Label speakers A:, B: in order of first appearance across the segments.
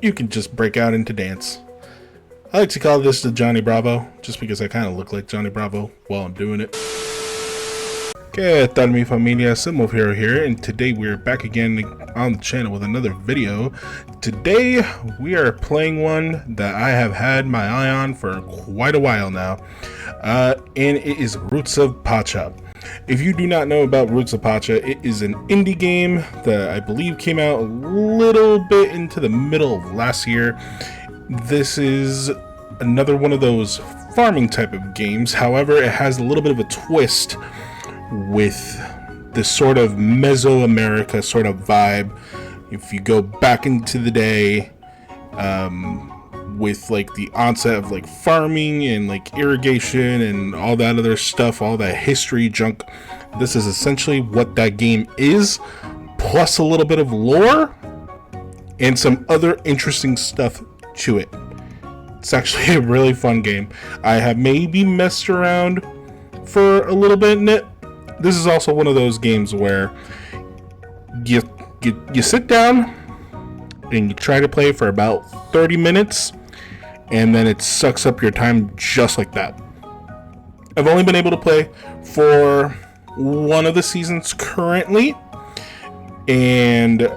A: you can just break out into dance. I like to call this the Johnny Bravo, just because I kind of look like Johnny Bravo while I'm doing it. ¿Qué tal mi familia? SimWolfHero here, and today we're back again on the channel with another video. Today we are playing one that I have had my eye on for quite a while now, and it is Roots of Pacha. If you do not know about Roots of Pacha, it is an indie game that I believe came out a little bit into the middle of last year. This is another one of those farming type of games. However, it has a little bit of a twist with this sort of Mesoamerica sort of vibe. If you go back into the day, with like the onset of like farming and like irrigation and all that other stuff, all that history junk, this is essentially what that game is, plus a little bit of lore and some other interesting stuff to it. It's actually a really fun game. I have maybe messed around for a little bit in it. This is also one of those games where you sit down and you try to play for about 30 minutes and then it sucks up your time just like that. I've only been able to play for one of the seasons currently, and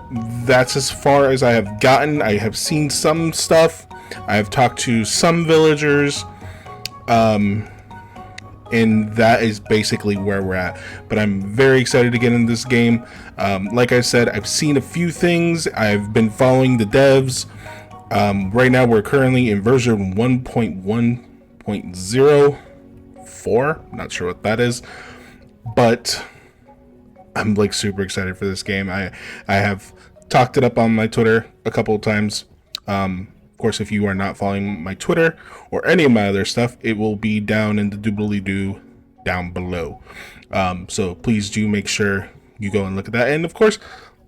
A: that's as far as I have gotten. I have seen some stuff. I have talked to some villagers, and that is basically where we're at. But I'm very excited to get in this game. Like I said, I've seen a few things. I've been following the devs. Right now we're currently in version 1.1.04. Not sure what that is, but I'm like super excited for this game. I have talked it up on my Twitter a couple of times. Of course, if you are not following my Twitter or any of my other stuff, it will be down in the doobly-doo down below. So please do make sure you go and look at that. And of course,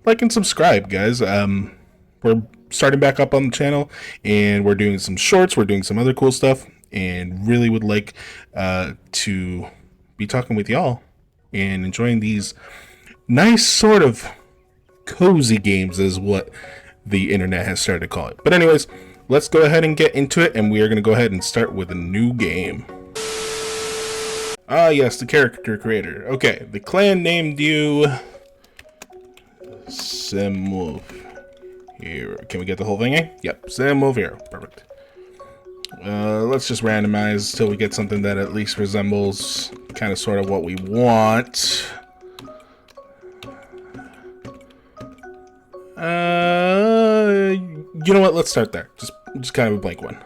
A: like and subscribe, guys. We're starting back up on the channel, and we're doing some shorts. We're doing some other cool stuff, and really would like to be talking with y'all and enjoying these nice sort of cozy games is what the internet has started to call it. But anyways, let's go ahead and get into it, and we are going to go ahead and start with a new game. Ah, yes, the character creator. Okay, the clan named you SimWolfHero. Can we get the whole thing, eh? Yep, SimWolfHero. Perfect. Let's just randomize till we get something that at least resembles kind of sort of what we want. You know what? Let's start there. Just kind of a blank one.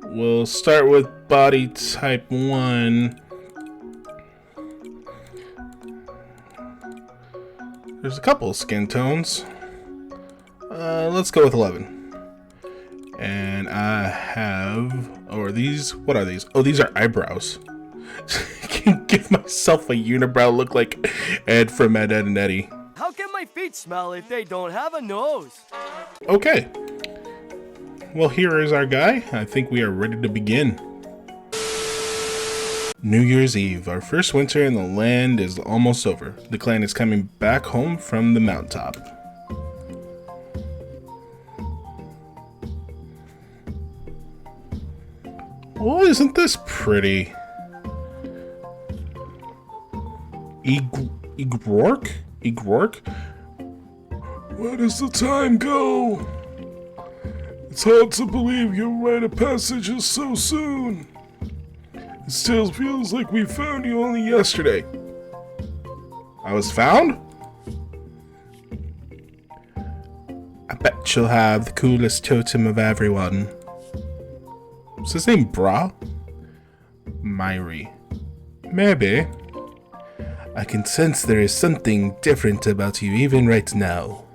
A: We'll start with body type 1. There's a couple of skin tones. Let's go with 11. And I have... Oh, are these... What are these? Oh, these are eyebrows. I can give myself a unibrow look like Ed from Ed, Edd and Eddy.
B: How can my feet smell if they don't have a nose?
A: Okay. Well, here is our guy. I think we are ready to begin. New Year's Eve. Our first winter in the land is almost over. The clan is coming back home from the mountaintop. Oh, isn't this pretty? Igork? Where does the time go? It's hard to believe your rite of passage is so soon. It still feels like we found you only yesterday. I was found? I bet you'll have the coolest totem of everyone. Is his name Bra? Myri. Maybe. I can sense there is something different about you even right now.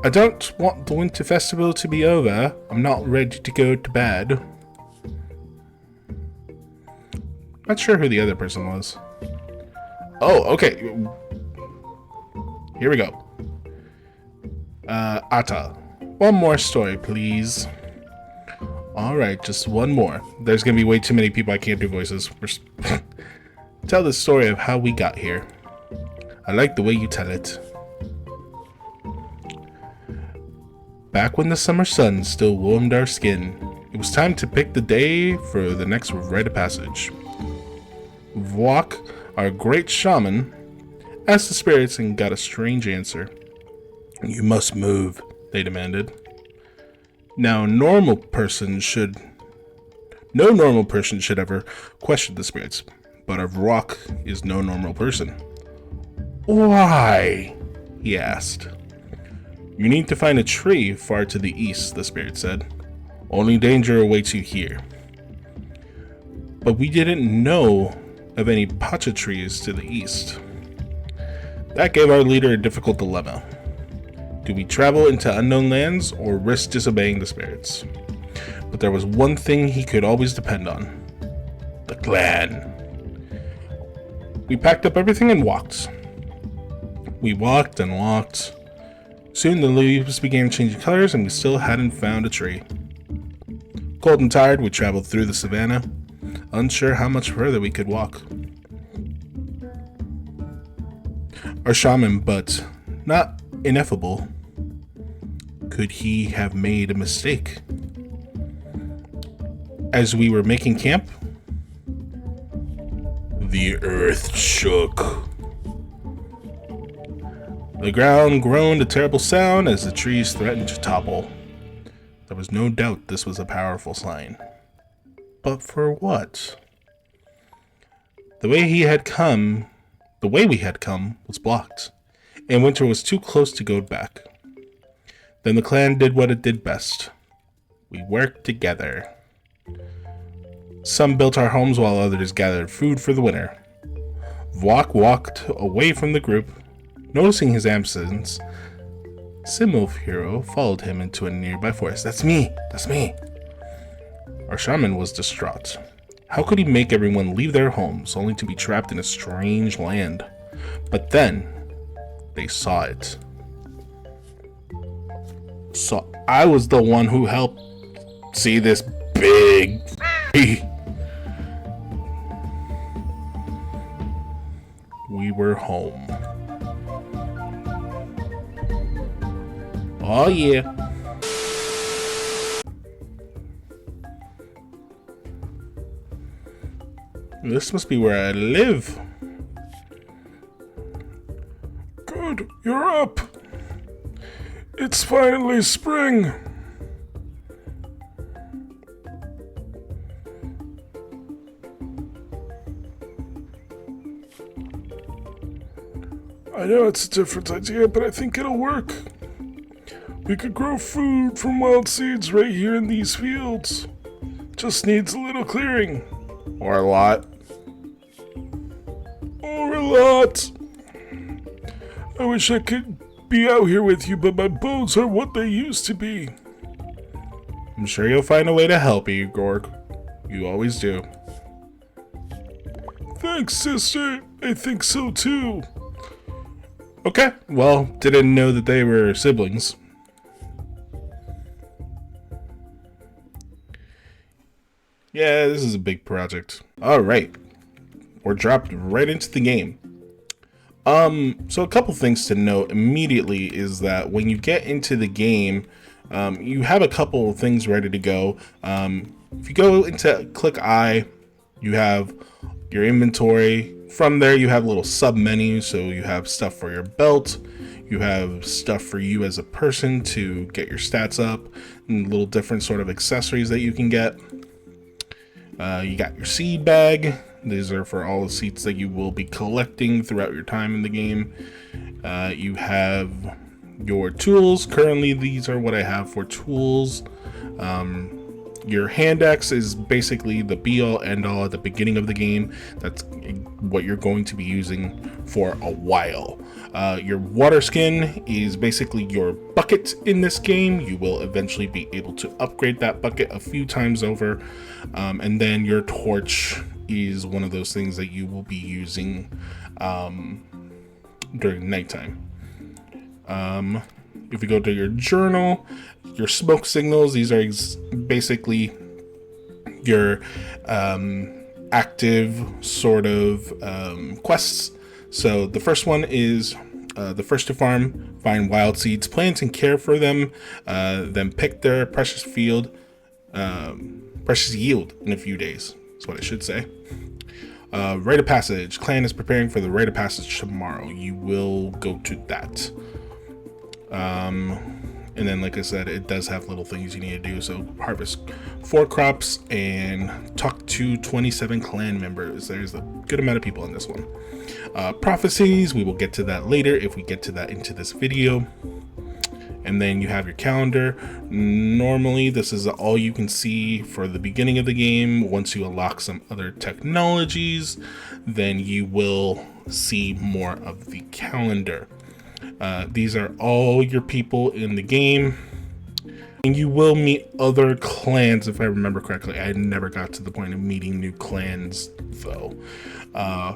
A: I don't want the winter festival to be over. I'm not ready to go to bed. Not sure who the other person was. Oh, okay. Here we go. Atta. One more story, please. Alright, just one more. There's gonna be way too many people I can't do voices. Tell the story of how we got here. I like the way you tell it. Back when the summer sun still warmed our skin, it was time to pick the day for the next rite of passage. Vwok, our great shaman, asked the spirits and got a strange answer. You must move, they demanded. No normal person should ever question the spirits, but our Vwok is no normal person. Why? He asked. You need to find a tree far to the east, the spirit said. Only danger awaits you here. But we didn't know of any Pacha trees to the east. That gave our leader a difficult dilemma. Do we travel into unknown lands or risk disobeying the spirits? But there was one thing he could always depend on. The clan. We packed up everything and walked. We walked and walked. Soon the leaves began changing colors and we still hadn't found a tree. Cold and tired, we traveled through the savannah, unsure how much further we could walk. Our shaman, but not ineffable. Could he have made a mistake? As we were making camp, the earth shook. The ground groaned a terrible sound as the trees threatened to topple. There was no doubt this was a powerful sign. But for what? The way we had come was blocked, and winter was too close to go back. Then the clan did what it did best. We worked together. Some built our homes while others gathered food for the winter. Vwok walked away from the group. Noticing his absence, SimWolfHero followed him into a nearby forest. That's me! That's me! Our shaman was distraught. How could he make everyone leave their homes only to be trapped in a strange land? But then, they saw it. So I was the one who helped see this big tree. We were home. Oh yeah. This must be where I live. Good, you're up. It's finally spring. I know it's a different idea, but I think it'll work. We could grow food from wild seeds right here in these fields. Just needs a little clearing. Or a lot. Or a lot. I wish I could be out here with you, but my bones are what they used to be. I'm sure you'll find a way to help you, Gorg. You always do. Thanks, sister. I think so too. Okay, well, didn't know that they were siblings. Yeah, this is a big project. Alright. We're dropped right into the game. So a couple things to note immediately is that when you get into the game, you have a couple of things ready to go. If you go into click I, you have your inventory. From there, you have little sub menus. So you have stuff for your belt. You have stuff for you as a person to get your stats up, and little different sort of accessories that you can get. You got your seed bag. These are for all the seeds that you will be collecting throughout your time in the game. You have your tools. Currently, these are what I have for tools. Your hand axe is basically the be-all end-all at the beginning of the game. That's what you're going to be using for a while. Your water skin is basically your bucket in this game. You will eventually be able to upgrade that bucket a few times over. And then your torch is one of those things that you will be using during nighttime. If you go to your journal, your smoke signals, these are basically your active sort of quests. So the first one is the first to farm, find wild seeds, plant and care for them, then pick their precious yield in a few days. That's what I should say. Rite of passage. Clan is preparing for the rite of passage tomorrow. You will go to that. And then, like I said, it does have little things you need to do. So harvest 4 crops and talk to 27 clan members. There's a good amount of people in this one. Prophecies, we will get to that later if we get to that into this video. And then you have your calendar. Normally, this is all you can see for the beginning of the game. Once you unlock some other technologies, then you will see more of the calendar. These are all your people in the game, and you will meet other clans if I remember correctly. I never got to the point of meeting new clans though.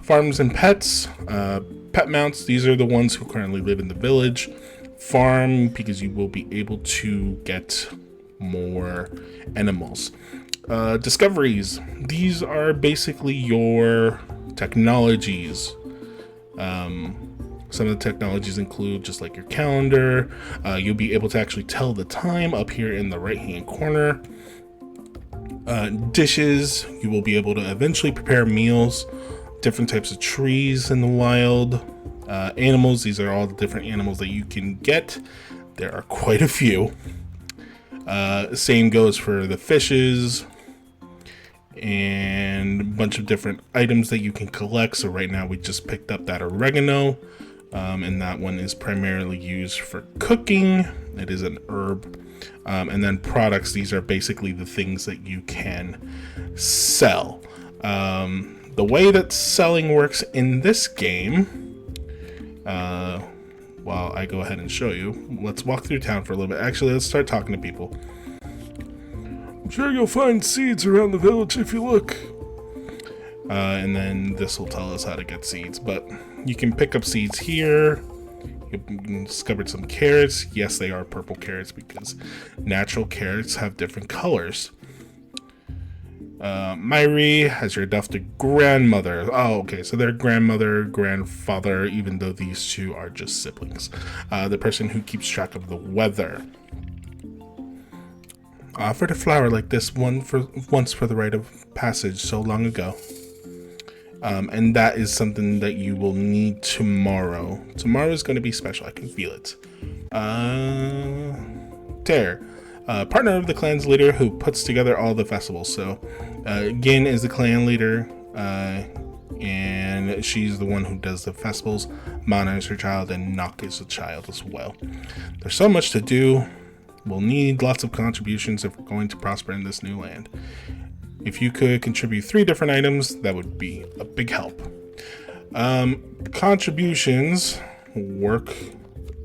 A: Farms and pets, pet mounts. These are the ones who currently live in the village. Farm because you will be able to get more animals. Discoveries. These are basically your technologies. Some of the technologies include just like your calendar. You'll be able to actually tell the time up here in the right hand corner. Dishes, you will be able to eventually prepare meals. Different types of trees in the wild. Animals, these are all the different animals that you can get. There are quite a few. Same goes for the fishes and a bunch of different items that you can collect. So right now we just picked up that oregano. And that one is primarily used for cooking. It is an herb. And then products, these are basically the things that you can sell. The way that selling works in this game, while I go ahead and show you, let's walk through town for a little bit. Actually, let's start talking to people. I'm sure you'll find seeds around the village if you look. And then this will tell us how to get seeds, but you can pick up seeds here. You discovered some carrots. Yes, they are purple carrots because natural carrots have different colors. Myri has your adopted grandmother. Oh, okay, so they're grandmother, grandfather, even though these two are just siblings. The person who keeps track of the weather. Offered a flower like this once for the rite of passage so long ago. And that is something that you will need tomorrow. Tomorrow is going to be special. I can feel it. Ter, partner of the clan's leader who puts together all the festivals. So Gin is the clan leader, and she's the one who does the festivals. Mana is her child, and Nok is a child as well. There's so much to do. We'll need lots of contributions if we're going to prosper in this new land. If you could contribute 3 different items, that would be a big help. Contributions work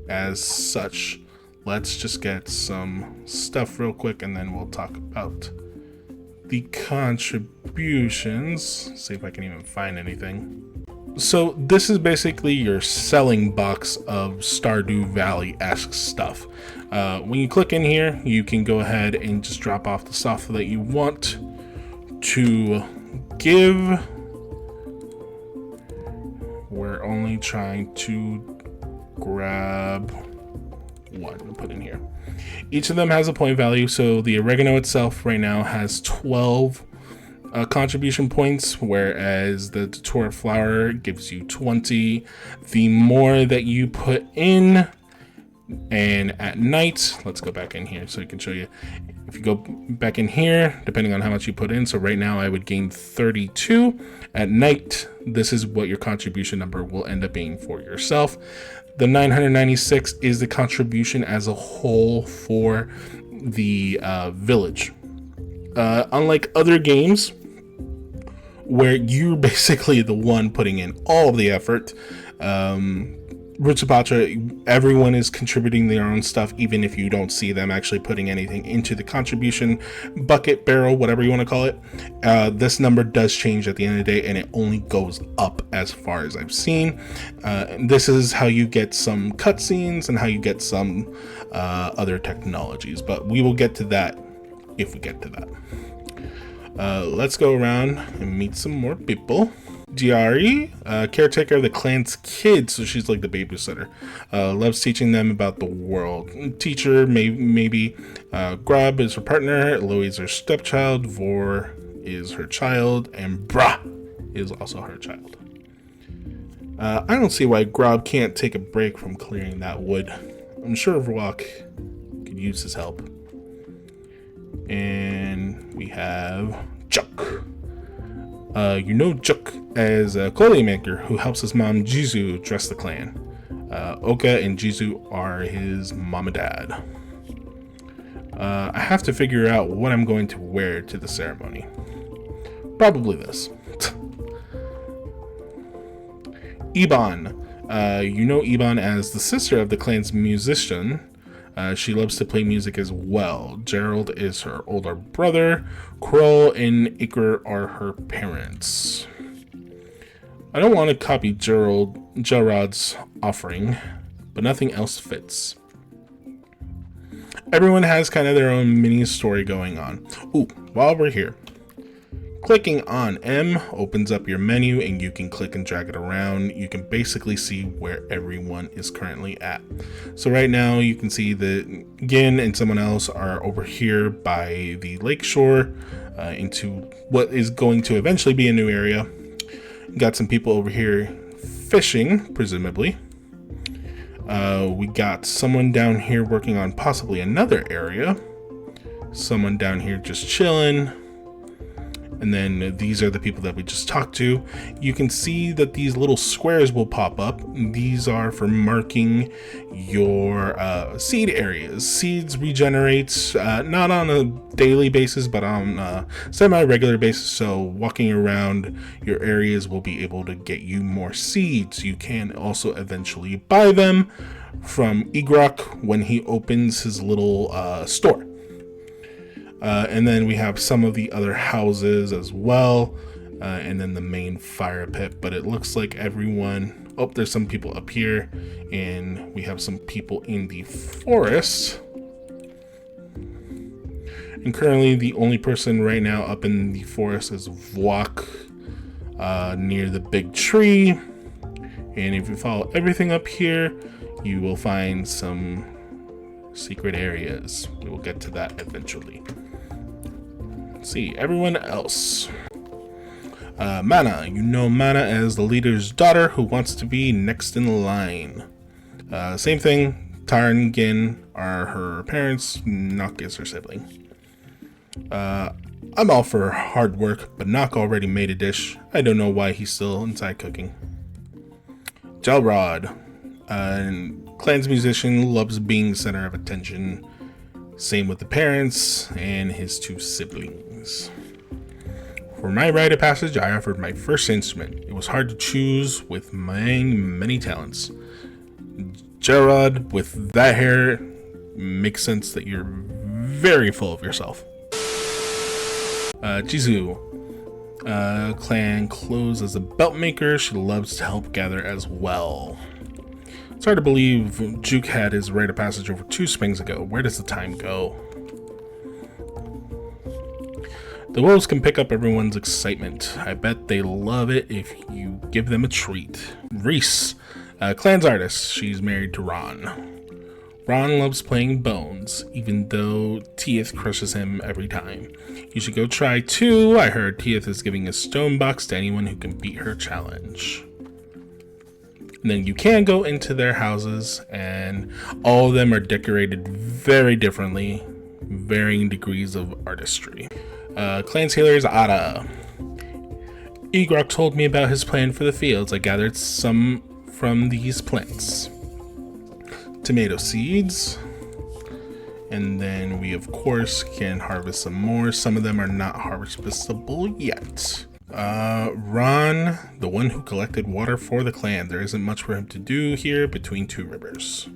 A: as such. Let's just get some stuff real quick and then we'll talk about the contributions. See if I can even find anything. So this is basically your selling box of Stardew Valley-esque stuff. When you click in here, you can go ahead and just drop off the stuff that you want to give. We're only trying to grab one and put in here. Each of them has a point value. So the oregano itself right now has 12 contribution points, whereas the datura flower gives you 20. The more that you put in, and at night, let's go back in here so I can show you. If you go back in here, depending on how much you put in, so right now I would gain 32. At night, this is what your contribution number will end up being for yourself. The 996 is the contribution as a whole for the village. Unlike other games where you're basically the one putting in all of the effort, Roots of Pacha, everyone is contributing their own stuff, even if you don't see them actually putting anything into the contribution bucket, barrel, whatever you want to call it. This number does change at the end of the day, and it only goes up as far as I've seen. This is how you get some cutscenes and how you get some other technologies, but we will get to that if we get to that. Let's go around and meet some more people. Diari, caretaker of the clan's kids, so she's like the babysitter. Loves teaching them about the world. Teacher, maybe. Grub is her partner. Loey is her stepchild. Vor is her child. And Bra is also her child. I don't see why Grub can't take a break from clearing that wood. I'm sure Vwalk could use his help. And we have Juk. You know Juk as a clothing maker who helps his mom Jizu dress the clan. Oka and Jizu are his mom and dad. I have to figure out what I'm going to wear to the ceremony. Probably this. Iban. You know Iban as the sister of the clan's musician. She loves to play music as well. Gerald is her older brother. Kroll and Iker are her parents. I don't want to copy Gerard's offering, but nothing else fits. Everyone has kind of their own mini story going on. Ooh, while we're here, clicking on M opens up your menu and you can click and drag it around. You can basically see where everyone is currently at. So right now you can see that Gin and someone else are over here by the lakeshore into what is going to eventually be a new area. Got some people over here fishing, presumably. We got someone down here working on possibly another area. Someone down here just chilling. And then these are the people that we just talked to. You can see that these little squares will pop up. These are for marking your seed areas. Seeds regenerate not on a daily basis, but on a semi-regular basis. So walking around your areas will be able to get you more seeds. You can also eventually buy them from Igrok when he opens his little store. And then we have some of the other houses as well, and then the main fire pit. But it looks like everyone... Oh, there's some people up here, and we have some people in the forest. And currently the only person right now up in the forest is Vwalk, near the big tree. And if you follow everything up here, you will find some secret areas. We will get to that eventually. See everyone else. Mana, you know Mana as the leader's daughter who wants to be next in line. Same thing, Tar and Gin are her parents, Nok is her sibling. I'm all for hard work, but Nok already made a dish. I don't know why he's still inside cooking. Gelrod, clan's musician, loves being center of attention. Same with the parents and his two siblings. For my rite of passage, I offered my first instrument. It was hard to choose with my many talents. Gerard, with that hair, makes sense that you're very full of yourself. Jizu, clan clothes as a belt maker. She loves to help gather as well. It's hard to believe Juke had his rite of passage over 2 springs ago. Where does the time go? The wolves can pick up everyone's excitement. I bet they love it if you give them a treat. Reese, clan's artist. She's married to Ron. Ron loves playing bones, even though Teeth crushes him every time. You should go try too. I heard Teeth is giving a stone box to anyone who can beat her challenge. And then you can go into their houses, and all of them are decorated very differently, varying degrees of artistry. Clan's healer is Ada. Igrok told me about his plan for the fields. I gathered some from these plants. Tomato seeds. And then we, of course, can harvest some more. Some of them are not harvestable yet. Ron, the one who collected water for the clan. There isn't much for him to do here between 2 rivers.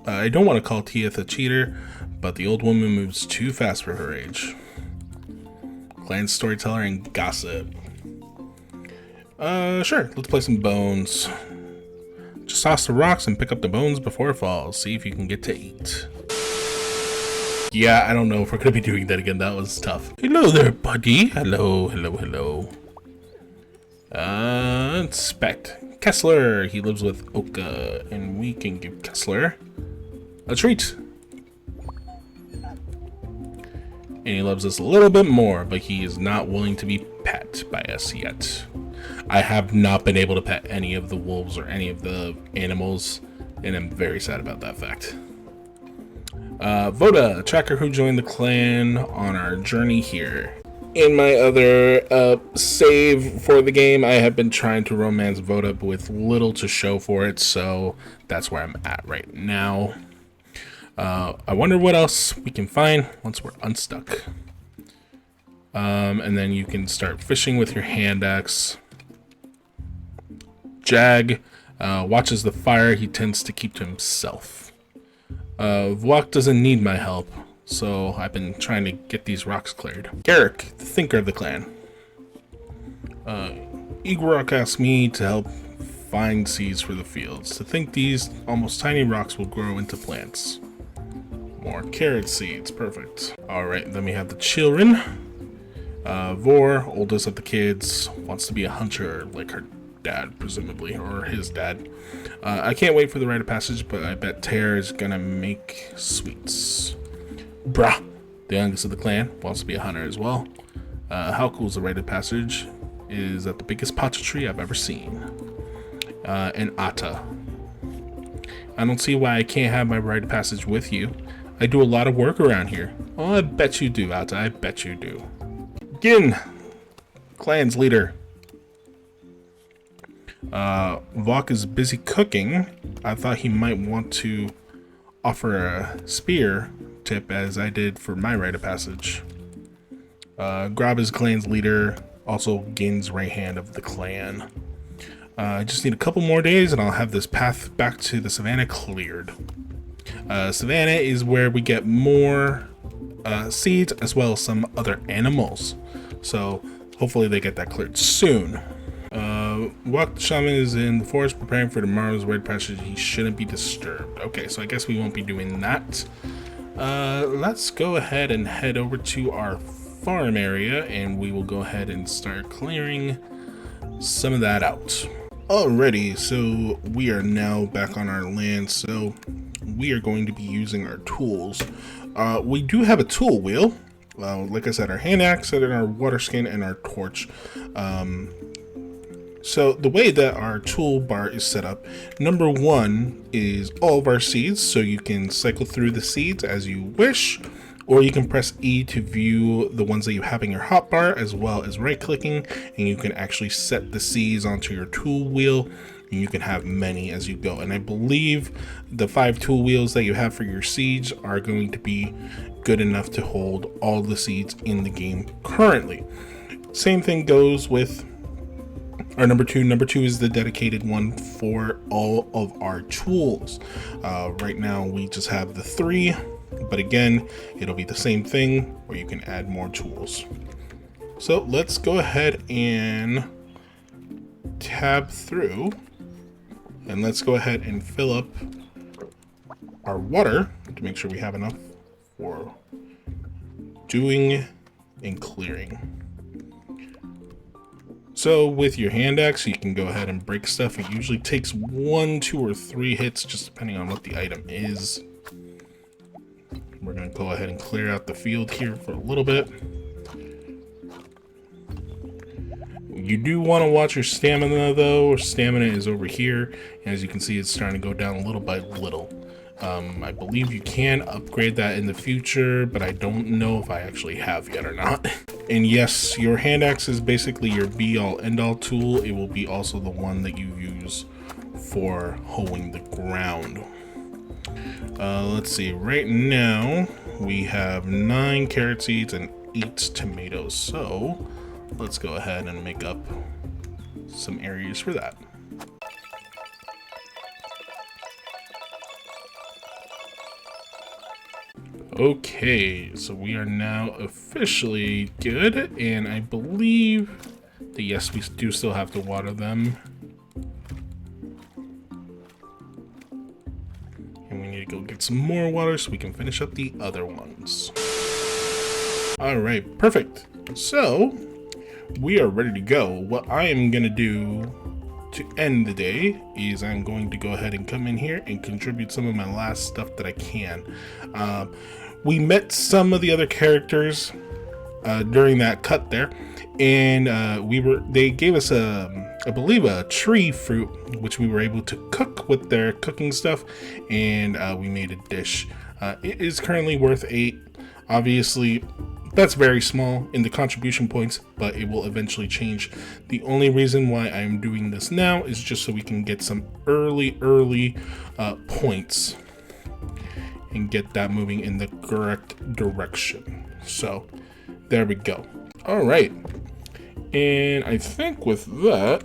A: I don't want to call Tiath a cheater, but the old woman moves too fast for her age. Clan storyteller and gossip. Sure, let's play some bones. Just toss the rocks and pick up the bones before it falls. See if you can get to 8. Yeah, I don't know if we're gonna be doing that again. That was tough. Hello there, buddy. Hello, hello, hello. Inspect. Kessler, he lives with Oka, and we can give Kessler a treat. And he loves us a little bit more, but he is not willing to be pet by us yet. I have not been able to pet any of the wolves or any of the animals, and I'm very sad about that fact. Voda, a tracker who joined the clan on our journey here. In my other save for the game, I have been trying to romance Voda with little to show for it, so that's where I'm at right now. I wonder what else we can find once we're unstuck. And then you can start fishing with your hand axe. Jag watches the fire. He tends to keep to himself. Vwok doesn't need my help, so I've been trying to get these rocks cleared. Garrick, the thinker of the clan. Igorok asked me to help find seeds for the fields. To think these almost tiny rocks will grow into plants. More carrot seeds, perfect. Alright, then we have the children. Vor, oldest of the kids, wants to be a hunter like her dad, presumably, or his dad. I can't wait for the rite of passage, but I bet Ter is gonna make sweets. Brah, the youngest of the clan, wants to be a hunter as well. How cool is the rite of passage? Is at the biggest pacha tree I've ever seen. And Atta. I don't see why I can't have my rite of passage with you. I do a lot of work around here. Oh, I bet you do, Atta. I bet you do. Gin, clan's leader. Vwok is busy cooking. I thought he might want to offer a spear tip as I did for my rite of passage. Grab is clan's leader, also Gin's right hand of the clan. I just need a couple more days and I'll have this path back to the savannah cleared. Savannah is where we get more seeds as well as some other animals. So hopefully they get that cleared soon. Vwok the shaman is in the forest preparing for tomorrow's rite of passage. He shouldn't be disturbed. Okay, so I guess we won't be doing that. Let's go ahead and head over to our farm area and we will go ahead and start clearing some of that out. Alrighty, so we are now back on our land, so we are going to be using our tools. We do have a tool wheel. Like I said, our hand axe and our water skin and our torch. So the way that our toolbar is set up, number one is all of our seeds, so you can cycle through the seeds as you wish, or you can press E to view the ones that you have in your hotbar, as well as right clicking, and you can actually set the seeds onto your tool wheel, and you can have many as you go. And I believe the 5 tool wheels that you have for your seeds are going to be good enough to hold all the seeds in the game currently. Same thing goes with our number 2. Number 2 is the dedicated one for all of our tools. Right now we just have the 3, but again, it'll be the same thing where you can add more tools. So let's go ahead and tab through, and let's go ahead and fill up our water to make sure we have enough for doing and clearing. So with your hand axe, you can go ahead and break stuff. It usually takes 1, 2, or 3 hits, just depending on what the item is. We're going to go ahead and clear out the field here for a little bit. You do want to watch your stamina though. Stamina is over here, and as you can see, it's starting to go down little by little. I believe you can upgrade that in the future, but I don't know if I actually have yet or not. And yes, your hand axe is basically your be-all end-all tool. It will be also the one that you use for hoeing the ground. Let's see, right now we have 9 carrot seeds and 8 tomatoes, so let's go ahead and make up some areas for that. Okay, so we are now officially good, and I believe that yes, we do still have to water them. And we need to go get some more water so we can finish up the other ones. Alright, perfect. So, we are ready to go. What I am going to do to end the day is I'm going to go ahead and come in here and contribute some of my last stuff that I can. We met some of the other characters during that cut there, and they gave us I believe a tree fruit, which we were able to cook with their cooking stuff, and we made a dish. It is currently worth 8. Obviously, that's very small in the contribution points, but it will eventually change. The only reason why I'm doing this now is just so we can get some early points and get that moving in the correct direction. So there we go. All right, and I think with that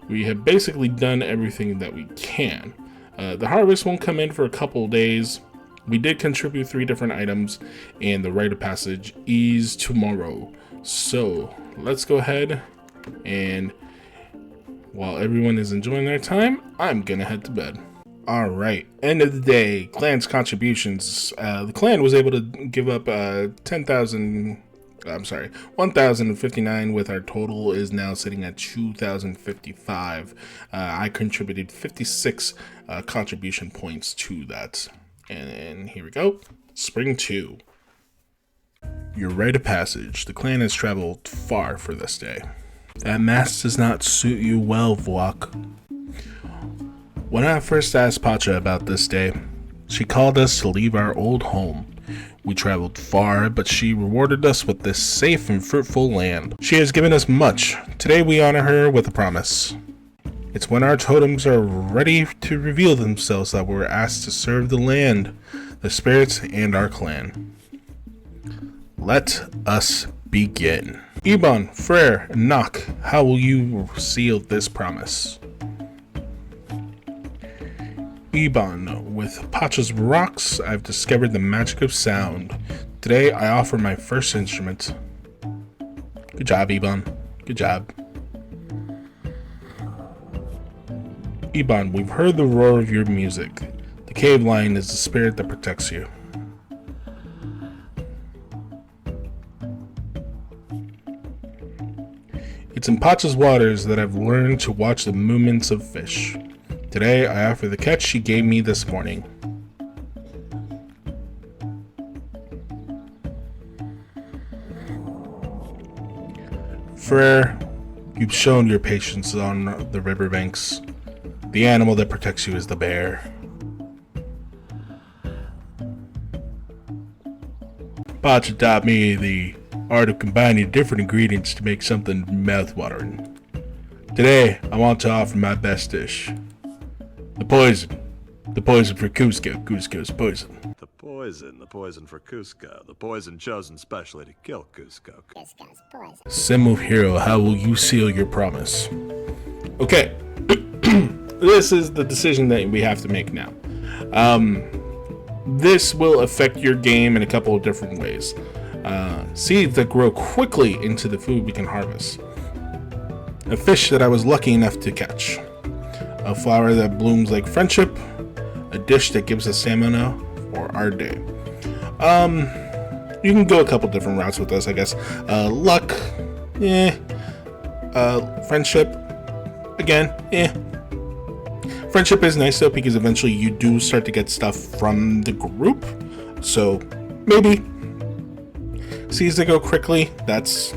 A: we have basically done everything that we can. The harvest won't come in for a couple days. We did contribute 3 different items, and the rite of passage is tomorrow. So let's go ahead, and while everyone is enjoying their time, I'm gonna head to bed. All right, end of the day, clan's contributions. The clan was able to give up 1,059, with our total is now sitting at 2,055. I contributed 56 contribution points to that. And here we go. Spring 2. Your rite of passage. The clan has traveled far for this day. That mask does not suit you well, Vuok. When I first asked Pacha about this day, she called us to leave our old home. We traveled far, but she rewarded us with this safe and fruitful land. She has given us much. Today we honor her with a promise. It's when our totems are ready to reveal themselves that we're asked to serve the land, the spirits, and our clan. Let us begin. Ebon, Frere, and Nock, how will you seal this promise? Ebon, with Pacha's rocks, I've discovered the magic of sound. Today I offer my first instrument. Good job, Ebon. Good job. Ebon, we've heard the roar of your music. The cave lion is the spirit that protects you. It's in Pacha's waters that I've learned to watch the movements of fish. Today I offer the catch she gave me this morning. Frere, you've shown your patience on the riverbanks. The animal that protects you is the bear. Pacha taught me the art of combining different ingredients to make something mouth-watering. Today, I want to offer my best dish. The poison. The poison for Cusco. Cusco's poison.
C: The poison for Cusco. The poison chosen specially to kill Cusco.
D: Cusco's poison.
A: SimWolfHero, how will you seal your promise? Okay. This is the decision that we have to make now. This will affect your game in a couple of different ways. Seeds that grow quickly into the food we can harvest. A fish that I was lucky enough to catch. A flower that blooms like friendship. A dish that gives us stamina for our day. You can go a couple different routes with this, I guess. Luck, friendship, again, Friendship is nice though, because eventually you do start to get stuff from the group. So maybe. Seeds that go quickly, that's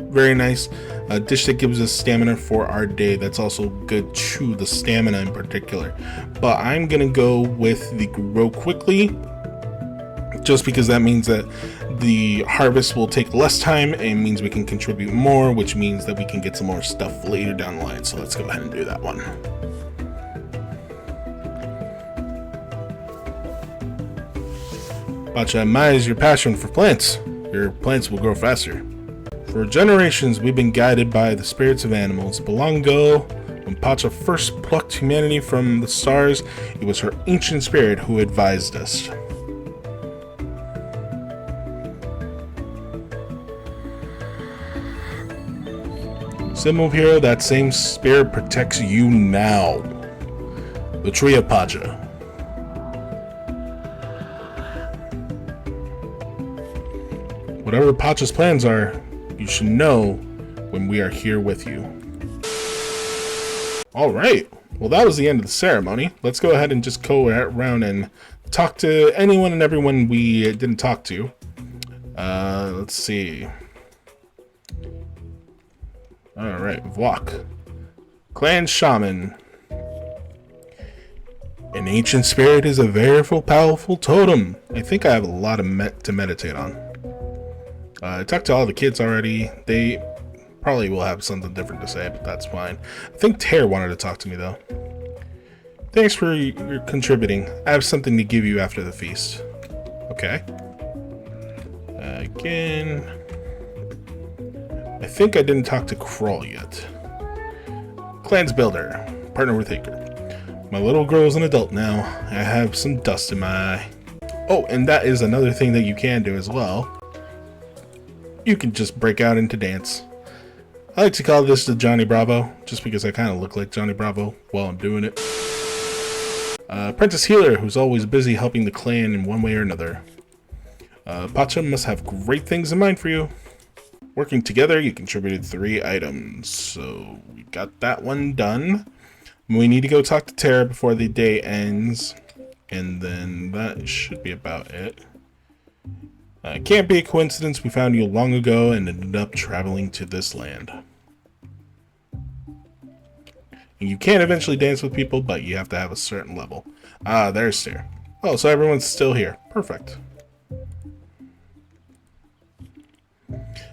A: very nice. A dish that gives us stamina for our day, that's also good too, the stamina in particular. But I'm gonna go with the grow quickly, just because that means that the harvest will take less time and means we can contribute more, which means that we can get some more stuff later down the line. So let's go ahead and do that one. Pacha admires your passion for plants. Your plants will grow faster. For generations, we've been guided by the spirits of animals. But long ago, when Pacha first plucked humanity from the stars, it was her ancient spirit who advised us. SimWolfHero, that same spirit protects you now. The Tree of Pacha. Whatever Pacha's plans are, You should know when we are here with you. All right. Well, that was the end of the ceremony. Let's go ahead and just go around and talk to anyone and everyone we didn't talk to. Let's see. All right, Vlok. Clan Shaman. An ancient spirit is a very powerful totem. I think I have a lot of to meditate on. I talked to all the kids already. They probably will have something different to say, but that's fine. I think Tare wanted to talk to me, though. Thanks for your contributing. I have something to give you after the feast. Okay. Again. I think I didn't talk to Crawl yet. Clans Builder. Partner with Acre. My little girl is an adult now. I have some dust in my eye. Oh, and that is another thing that you can do as well. You can just break out into dance. I like to call this the Johnny Bravo, just because I kind of look like Johnny Bravo while I'm doing it. Apprentice Healer, who's always busy helping the clan in one way or another. Pacha must have great things in mind for you. Working together, you contributed 3 items, so we got that one done. We need to go talk to Tara before the day ends, and then that should be about it. It can't be a coincidence we found you long ago and ended up traveling to this land. And you can eventually dance with people, but you have to have a certain level. There's Sarah. Oh, so everyone's still here. Perfect.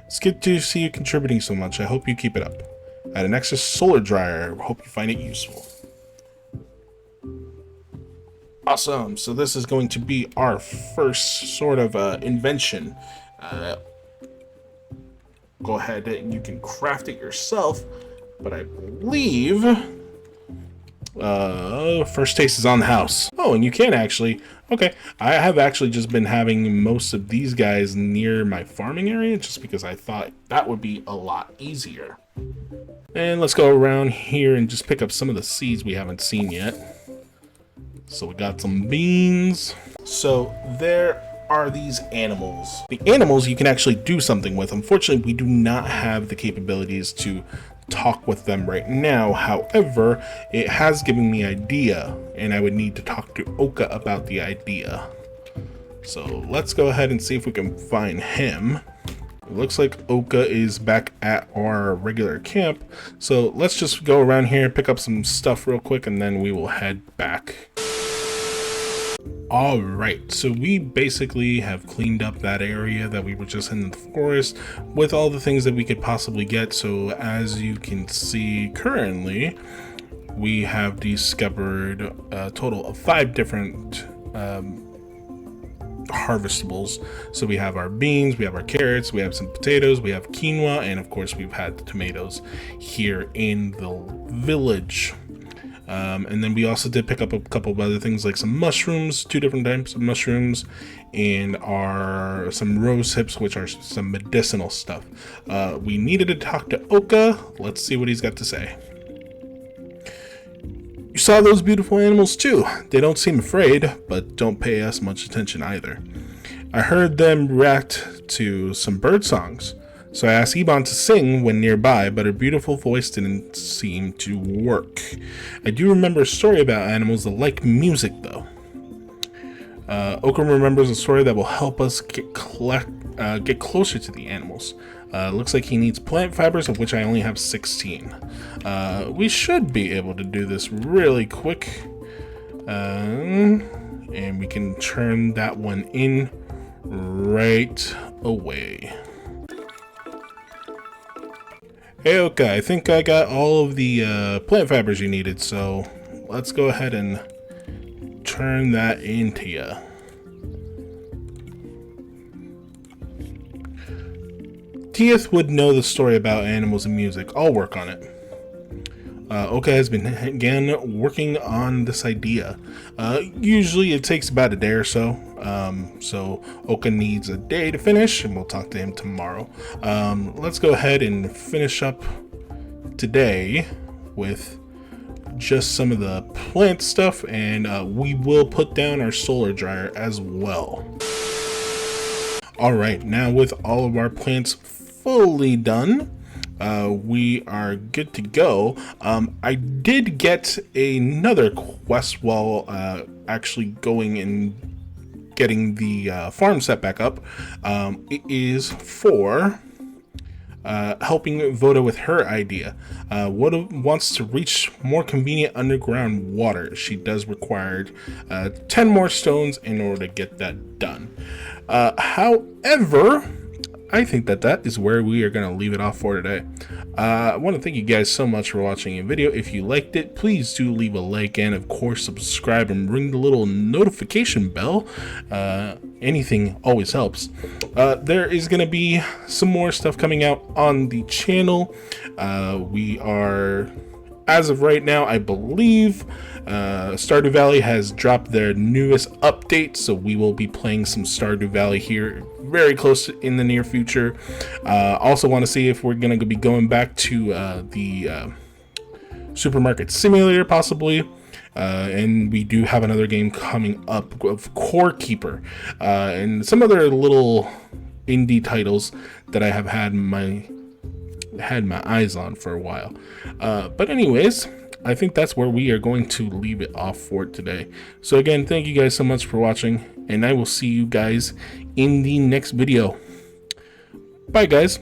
A: It's good to see you contributing so much. I hope you keep it up. I had an extra solar dryer. Hope you find it useful. Awesome. So this is going to be our first sort of invention. Go ahead and you can craft it yourself, but I believe first taste is on the house. Oh, and you can actually. Okay, I have actually just been having most of these guys near my farming area just because I thought that would be a lot easier. And let's go around here and just pick up some of the seeds we haven't seen yet. So we got some beans. So there are these animals. The animals you can actually do something with. Unfortunately, we do not have the capabilities to talk with them right now. However, it has given me an idea, and I would need to talk to Oka about the idea. So let's go ahead and see if we can find him. It looks like Oka is back at our regular camp. So let's just go around here, pick up some stuff real quick, and then we will head back. All right, so we basically have cleaned up that area that we were just in the forest with all the things that we could possibly get. So as you can see currently, we have discovered a total of 5 different harvestables. So we have our beans, we have our carrots, we have some potatoes, we have quinoa, and of course we've had the tomatoes here in the village. And then we also did pick up a couple of other things like some mushrooms, 2 different types of mushrooms, and some rose hips, which are some medicinal stuff. We needed to talk to Oka. Let's see what he's got to say. You saw those beautiful animals too. They don't seem afraid, but don't pay us much attention either. I heard them react to some bird songs. So I asked Ebon to sing when nearby, but her beautiful voice didn't seem to work. I do remember a story about animals that like music, though. Oka remembers a story that will help us get closer to the animals. Looks like he needs plant fibers, of which I only have 16. We should be able to do this really quick. And we can turn that one in right away. Hey Oka, I think I got all of the plant fibers you needed, so let's go ahead and turn that into you. Tiath would know the story about animals and music. I'll work on it. Oka has been again working on this idea. Usually it takes about a day or so. So Oka needs a day to finish, and we'll talk to him tomorrow. Let's go ahead and finish up today with just some of the plant stuff, and we will put down our solar dryer as well. All right, now with all of our plants fully done. We are good to go. I did get another quest while actually going and getting the farm set back up. It is for helping Voda with her idea. Voda wants to reach more convenient underground water. She does require 10 more stones in order to get that done. However, I think that is where we are going to leave it off for today. I want to thank you guys so much for watching the video. If you liked it, please do leave a like and of course subscribe and ring the little notification bell. Anything always helps. There is going to be some more stuff coming out on the channel. We are, as of right now, I believe Stardew Valley has dropped their newest update, so we will be playing some Stardew Valley here very close in the near future. Also want to see if we're going to be going back to the supermarket simulator possibly. And we do have another game coming up of Core Keeper and some other little indie titles that I have had my eyes on for a while. But anyways, I think that's where we are going to leave it off for today. So again, thank you guys so much for watching, and I will see you guys in the next video. Bye guys.